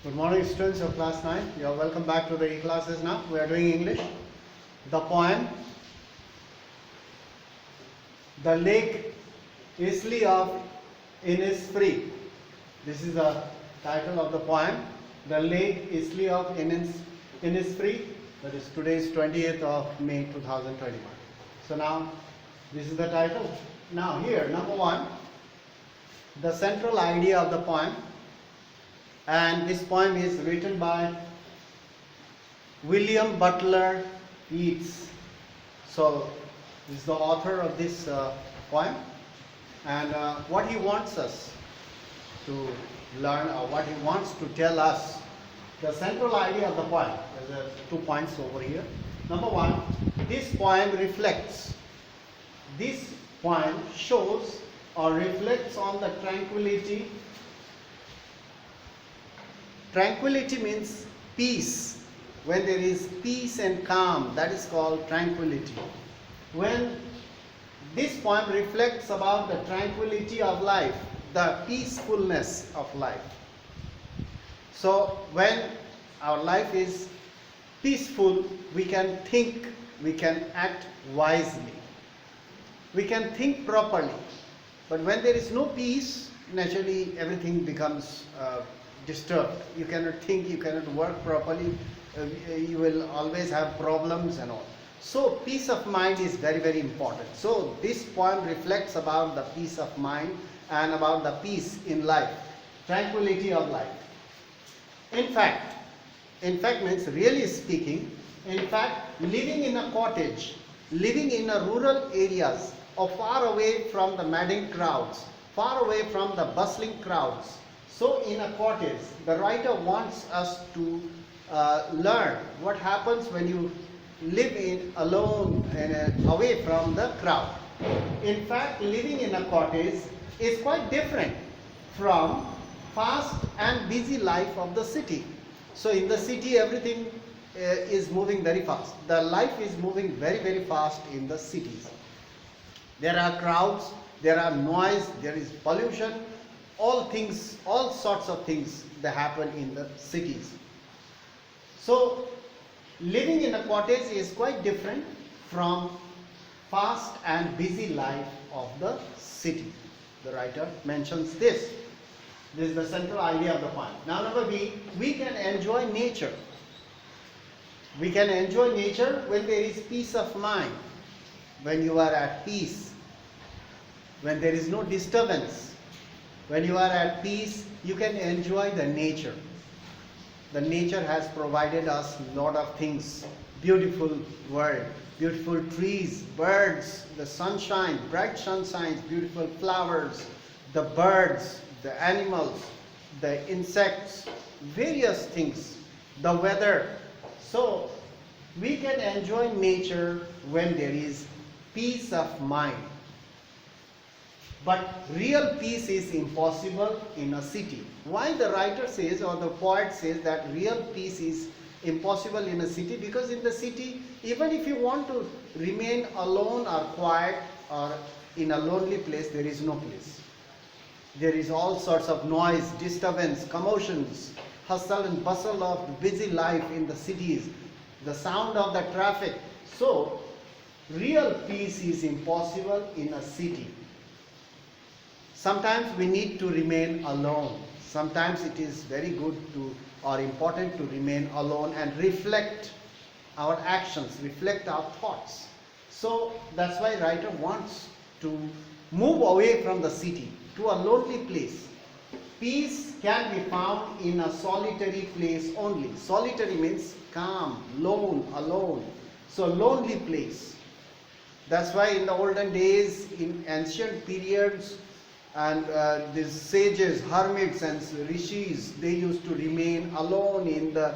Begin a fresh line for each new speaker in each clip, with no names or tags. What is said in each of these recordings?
Good morning, students of class 9. You are welcome back to the e-classes now. We are doing English. The poem, The Lake Isle of Innisfree. This is the title of the poem, The Lake Isle of Innisfree. That is today's 20th of May 2021. So now, this is the title. Now here, number one, the central idea of the poem. And this poem is written by William Butler Yeats. So, this is the author of this poem, and what he wants us to learn, or what he wants to tell us, the central idea of the poem. There's 2 points over here. Number one, this poem reflects, this poem shows or reflects on the tranquility. Tranquility means peace. When there is peace and calm, that is called tranquility. When this poem reflects about the tranquility of life, the peacefulness of life. So when our life is peaceful, we can think, we can act wisely, we can think properly. But when there is no peace, naturally everything becomes disturbed. You cannot think, you cannot work properly, you will always have problems and all. So peace of mind is very, very important. So this poem reflects about the peace of mind and about the peace in life, tranquility of life. In fact means really speaking, in fact, living in a cottage, living in a rural areas or far away from the madding crowds, far away from the bustling crowds. So in a cottage, the writer wants us to learn what happens when you live in alone and away from the crowd. In fact, living in a cottage is quite different from fast and busy life of the city. So in the city, everything is moving very fast. The life is moving very, very fast in the cities. There are crowds, there are noise, there is pollution, all things, all sorts of things that happen in the cities. So living in a cottage is quite different from fast and busy life of the city. The writer mentions this. This is the central idea of the poem. Now number B, we can enjoy nature. We can enjoy nature when there is peace of mind, when you are at peace, when there is no disturbance. When you are at peace, you can enjoy the nature. The nature has provided us a lot of things. Beautiful world, beautiful trees, birds, the sunshine, bright sunshine, beautiful flowers, the birds, the animals, the insects, various things, the weather. So we can enjoy nature when there is peace of mind. But real peace is impossible in a city. Why the writer says, or the poet says, that real peace is impossible in a city? Because in the city, even if you want to remain alone or quiet or in a lonely place, there is no place. There is all sorts of noise, disturbance, commotions, hustle and bustle of busy life in the cities, the sound of the traffic. So, real peace is impossible in a city. Sometimes we need to remain alone. Sometimes it is very good to or important to remain alone and reflect our actions, reflect our thoughts. So that's why writer wants to move away from the city to a lonely place. Peace can be found in a solitary place only. Solitary means calm, lone, alone. So lonely place. That's why in the olden days, in ancient periods, and these sages, hermits and rishis, they used to remain alone in the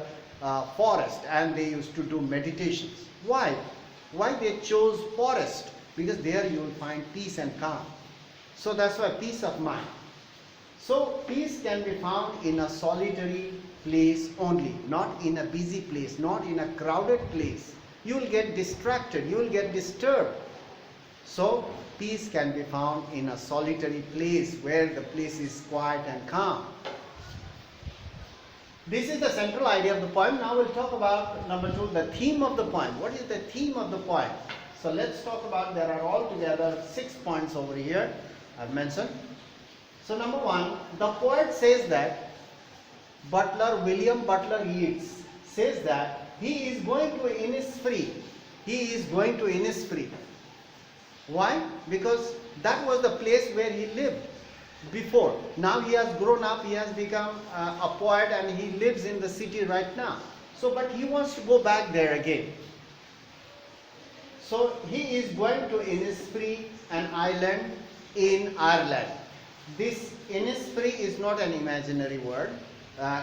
forest and they used to do meditations. Why? Why they chose forest? Because there you will find peace and calm. So that's why peace of mind. So peace can be found in a solitary place only, not in a busy place, not in a crowded place. You will get distracted, you will get disturbed. So peace can be found in a solitary place where the place is quiet and calm. This is the central idea of the poem. Now we'll talk about number 2, the theme of the poem. What is the theme of the poem? So let's talk about, there are altogether 6 points over here I've mentioned. So number 1, the poet says that William Butler Yeats says that he is going to Innisfree. He is going to Innisfree. Why? Because that was the place where he lived before. Now he has grown up, he has become a poet, and he lives in the city right now. So, but he wants to go back there again. So he is going to Innisfree, an island in Ireland. This Innisfree is not an imaginary word.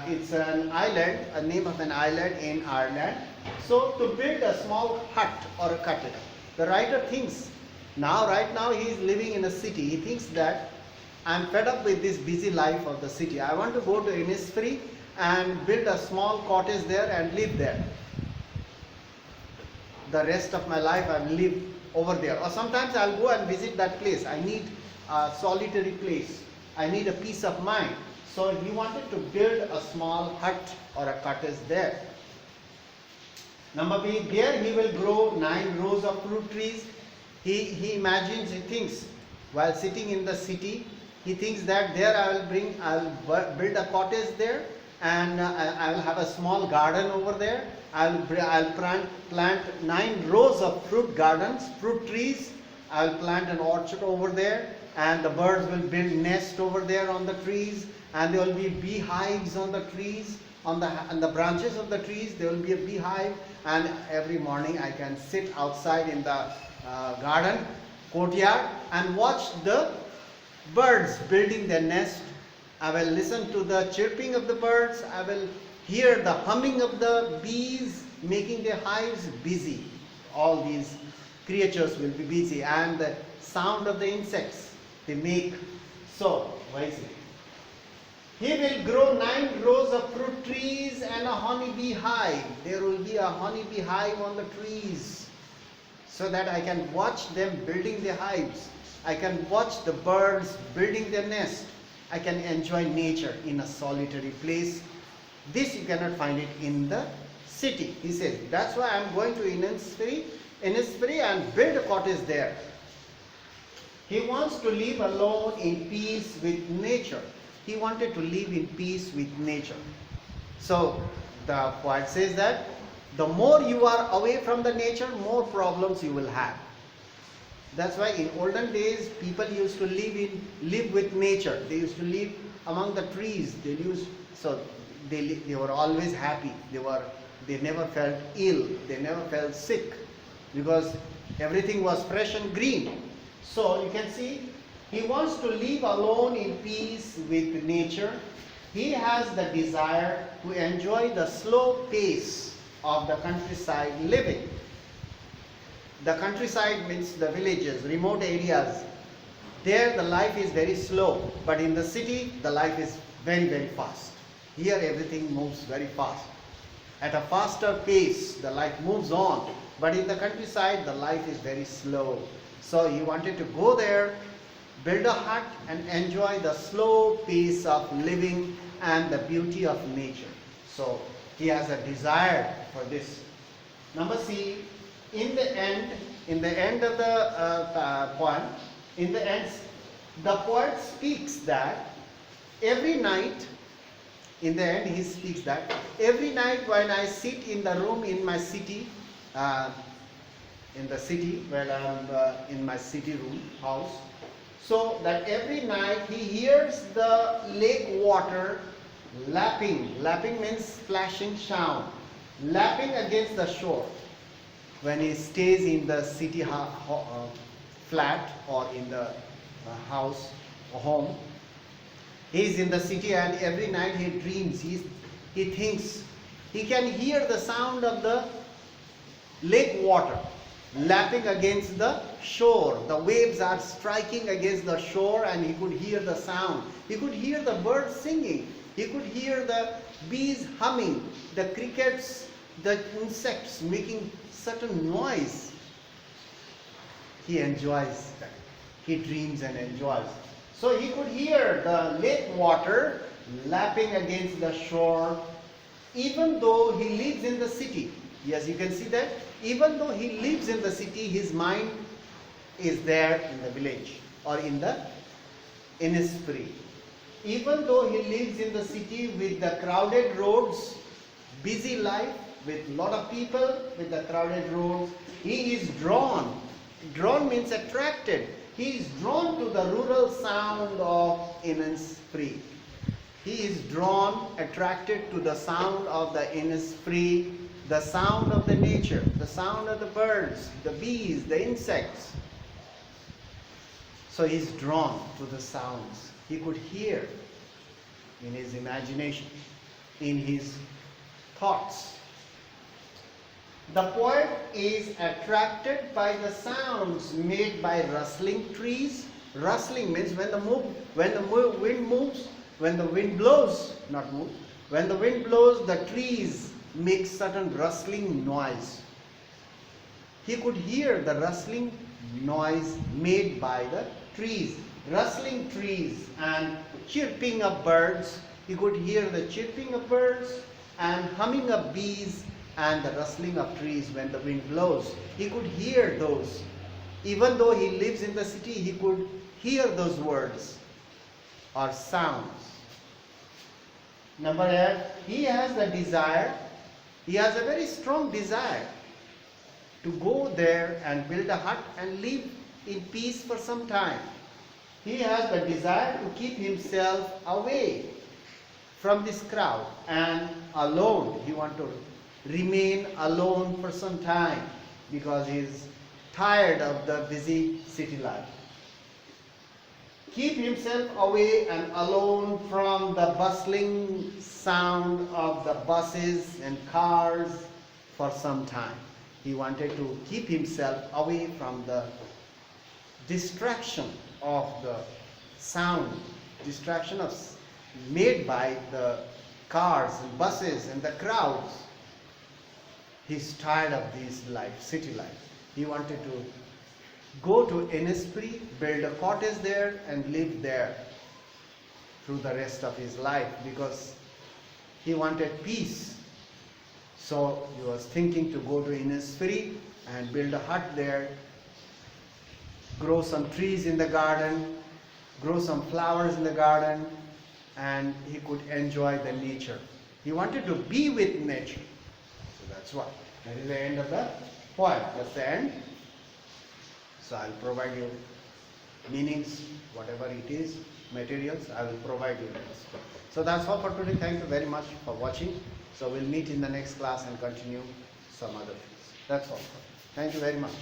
It's an island, a name of an island in Ireland. So to build a small hut or a cottage. The writer thinks, right now he is living in a city. He thinks that I'm fed up with this busy life of the city. I want to go to Innisfree and build a small cottage there and live there. The rest of my life I will live over there. Or sometimes I'll go and visit that place. I need a solitary place. I need a peace of mind. So he wanted to build a small hut or a cottage there. Number B, there he will grow 9 rows of fruit trees. He imagines, he thinks, while sitting in the city, he thinks that there I'll build a cottage there, and I will have a small garden over there. I'll plant 9 rows of fruit gardens, fruit trees. I'll plant an orchard over there, and the birds will build nest over there on the trees, and there will be beehives on the trees, on the branches of the trees. There will be a beehive, and every morning I can sit outside in the garden courtyard and watch the birds building their nest. I will listen to the chirping of the birds. I will hear the humming of the bees making their hives busy. All these creatures will be busy, and the sound of the insects they make. So, wisely, he will grow 9 rows of fruit trees and a honeybee hive. There will be a honeybee hive on the trees, so that I can watch them building their hives. I can watch the birds building their nest. I can enjoy nature in a solitary place. This you cannot find it in the city. He says, that's why I'm going to Innisfree and build a cottage there. He wants to live alone in peace with nature. He wanted to live in peace with nature. So the poet says that the more you are away from the nature, more problems you will have. That's why in olden days, people used to live with nature. They used to live among the trees. They were always happy. They never felt ill. They never felt sick, because everything was fresh and green. So you can see, he wants to live alone in peace with nature. He has the desire to enjoy the slow pace of the countryside living. The countryside means the villages, remote areas. There the life is very slow, but in the city the life is very, very fast. Here everything moves very fast. At a faster pace the life moves on, but in the countryside the life is very slow. So he wanted to go there, build a hut, and enjoy the slow pace of living and the beauty of nature. So he has a desire for this. Number C, in the end of the poem, the poet speaks that every night, in the end he speaks that every night when I sit in the room in my city, in the city where I am in my city room house, so that every night he hears the lake water lapping. Lapping means splashing sound, lapping against the shore. When he stays in the city flat or in the house or home, he is in the city, and every night he dreams, he thinks, he can hear the sound of the lake water lapping against the shore. The waves are striking against the shore, and he could hear the sound. He could hear the birds singing. He could hear the bees humming, the crickets, the insects making certain noise. He enjoys that. He dreams and enjoys. So he could hear the lake water lapping against the shore, even though he lives in the city, yes, you can see that, even though he lives in the city, his mind is there in the village or in his free. Even though he lives in the city with the crowded roads, busy life, with lot of people, with the crowded roads, he is drawn. Drawn means attracted. He is drawn to the rural sound of Innisfree. He is drawn, attracted to the sound of the Innisfree, the sound of the nature, the sound of the birds, the bees, the insects. So he is drawn to the sounds. He could hear in his imagination, in his thoughts. The poet is attracted by the sounds made by rustling trees. Rustling means when the wind moves, when the wind blows, not move, when the wind blows, the trees make certain rustling noise. He could hear the rustling noise made by the trees, rustling trees and chirping of birds. He could hear the chirping of birds and humming of bees and the rustling of trees when the wind blows. He could hear those. Even though he lives in the city, he could hear those words or sounds. Number 8, he has the desire, he has a very strong desire to go there and build a hut and live in peace for some time. He has the desire to keep himself away from this crowd and alone. He wants to remain alone for some time because he is tired of the busy city life. Keep himself away and alone from the bustling sound of the buses and cars for some time. He wanted to keep himself away from the distraction of the sound, distraction made by the cars and buses and the crowds. He's tired of this life, city life. He wanted to go to Innisfree, build a cottage there and live there through the rest of his life because he wanted peace. So he was thinking to go to Innisfree and build a hut there, grow some trees in the garden, grow some flowers in the garden, and he could enjoy the nature. He wanted to be with nature. So that's why. That is the end of the poem. That's the end. So I'll provide you meanings, whatever it is, materials, I will provide you this. So that's all for today. Thank you very much for watching. So we'll meet in the next class and continue some other things. That's all. Thank you very much.